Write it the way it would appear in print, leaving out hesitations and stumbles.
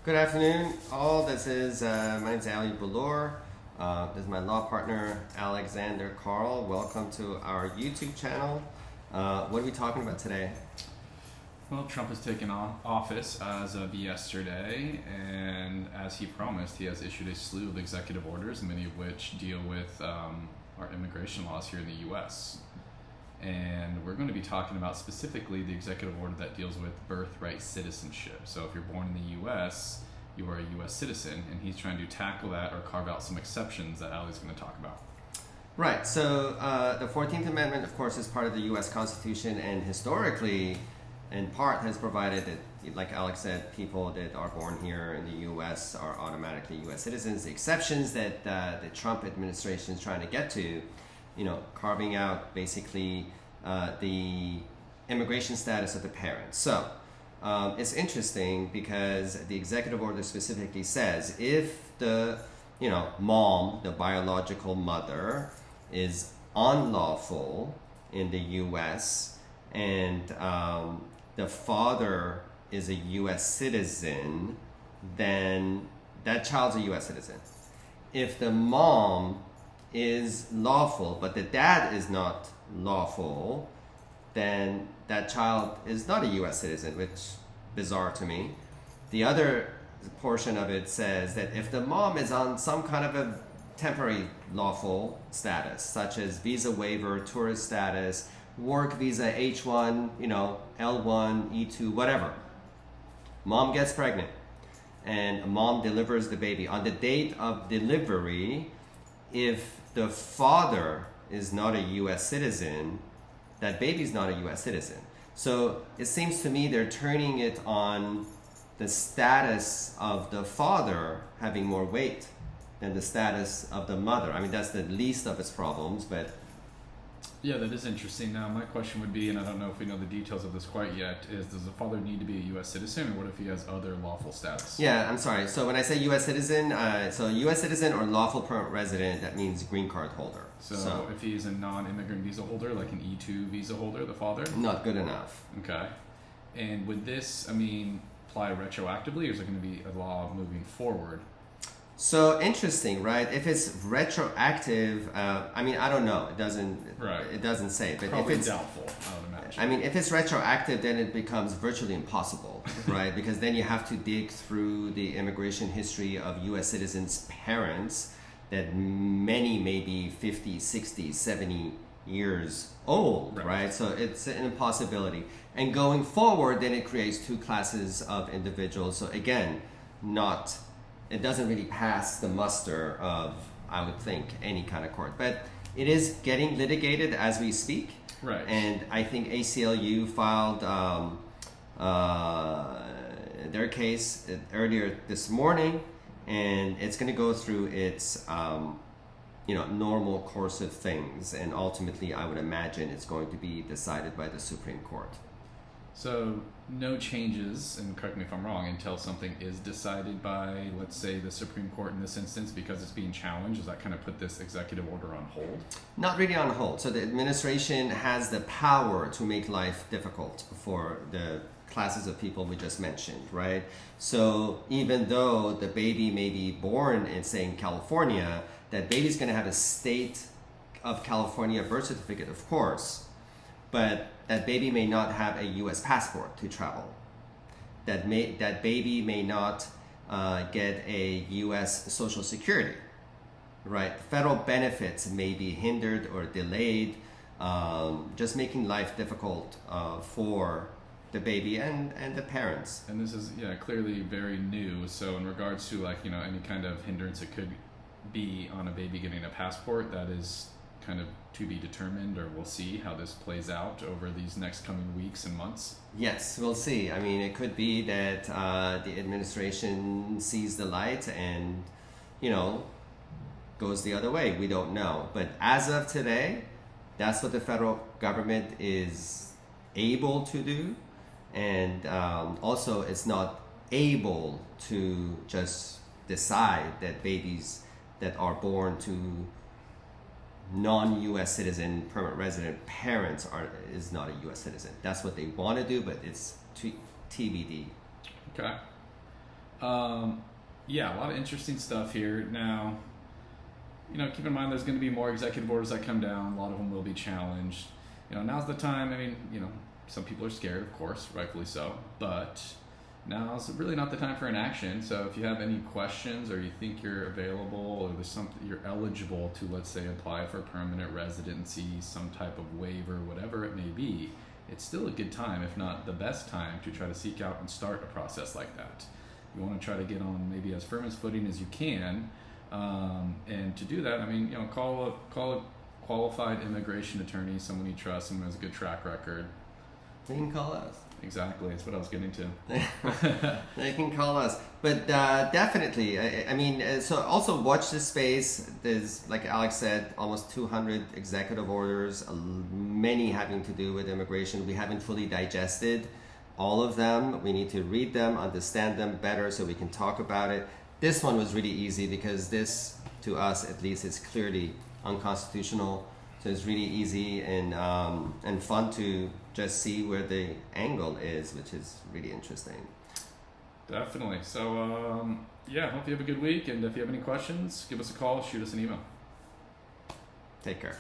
Good afternoon, all. This is my name's Ali Bulor. This is my law partner Alexander Carl. Welcome to our YouTube channel. What are we talking about today? Well, Trump has taken office as of yesterday, and as he promised, he has issued a slew of executive orders, many of which deal with our immigration laws here in the U.S. And we're going to be talking about specifically the executive order that deals with birthright citizenship. So if you're born in the U.S., you are a U.S. citizen, and he's trying to tackle that or carve out some exceptions that Ali's going to talk about. Right, so the 14th Amendment, of course, is part of the U.S. Constitution, and historically, in part, has provided that, like Alex said, people that are born here in the U.S. are automatically U.S. citizens. The exceptions that the Trump administration is trying to get to, carving out basically the immigration status of the parents. So it's interesting because the executive order specifically says if the mom, the biological mother, is unlawful in the U.S. and the father is a U.S. citizen, then that child's a U.S. citizen. If the mom is lawful, but the dad is not lawful, then that child is not a U.S. citizen, which is bizarre to me. The other portion of it says that if the mom is on some kind of a temporary lawful status, such as visa waiver, tourist status, work visa, H1, L1, E2, whatever, mom gets pregnant and mom delivers the baby. On the date of delivery, if the father is not a U.S. citizen, that baby's not a U.S. citizen. So it seems to me they're turning it on the status of the father having more weight than the status of the mother. I mean, that's the least of its problems, but... Yeah, that is interesting. Now, my question would be, and I don't know if we know the details of this quite yet, is does the father need to be a U.S. citizen, or what if he has other lawful status? Yeah, I'm sorry. So when I say U.S. citizen, U.S. citizen or lawful permanent resident, that means green card holder. So if he's a non-immigrant visa holder, like an E2 visa holder, the father? Not good enough. Okay. And would this, apply retroactively, or is it going to be a law moving forward? So interesting, right? If it's retroactive, I don't know. It doesn't. Right. It doesn't say. But Probably if it's doubtful, I would imagine. if it's retroactive, then it becomes virtually impossible, right? Because then you have to dig through the immigration history of U.S. citizens' parents, that many may be 50, 60, 70 years old, right? So it's an impossibility. And going forward, then it creates two classes of individuals. So again, it doesn't really pass the muster of, I would think, any kind of court. But it is getting litigated as we speak. Right. And I think ACLU filed their case earlier this morning, and it's going to go through its normal course of things. And ultimately, I would imagine it's going to be decided by the Supreme Court. So no changes, and correct me if I'm wrong, until something is decided by, let's say, the Supreme Court in this instance, because it's being challenged. Does that kind of put this executive order on hold? Not really on hold. So the administration has the power to make life difficult for the classes of people we just mentioned, right? So even though the baby may be born in, say, in California, that baby's going to have a state of California birth certificate, of course, but that baby may not have a U.S. passport to travel. That baby may not get a U.S. Social Security, right? Federal benefits may be hindered or delayed, just making life difficult for the baby and the parents. And this is clearly very new. So in regards to any kind of hindrance it could be on a baby getting a passport, that is kind of to be determined, or we'll see how this plays out over these next coming weeks and months. Yes, we'll see. It could be that the administration sees the light and goes the other way. We don't know. But as of today, that's what the federal government is able to do. And also, it's not able to just decide that babies that are born to non-U.S. citizen permanent resident parents is not a U.S. citizen. That's what they want to do, but it's TBD. Okay. Yeah, a lot of interesting stuff here. Now, keep in mind there's going to be more executive orders that come down. A lot of them will be challenged. Now's the time. I memean, some people are scared, of course, rightfully so. But now's really not the time for inaction. So if you have any questions, or you think you're available, or there's something you're eligible to, let's say, apply for permanent residency, some type of waiver, whatever it may be, it's still a good time, if not the best time, to try to seek out and start a process like that. You want to try to get on maybe as firm as footing as you can, and to do that, I mean, call a qualified immigration attorney, someone you trust, someone who has a good track record. They can call us. Exactly, that's what I was getting to. They can call us, but definitely. I mean, so also watch this space. There's, like Alex said, almost 200 executive orders, many having to do with immigration. We haven't fully digested all of them. We need to read them, understand them better, so we can talk about it. This one was really easy because this, to us at least, is clearly unconstitutional. So it's really easy and fun to just see where the angle is, which is really interesting. Definitely. So, yeah, hope you have a good week. And if you have any questions, give us a call, shoot us an email. Take care.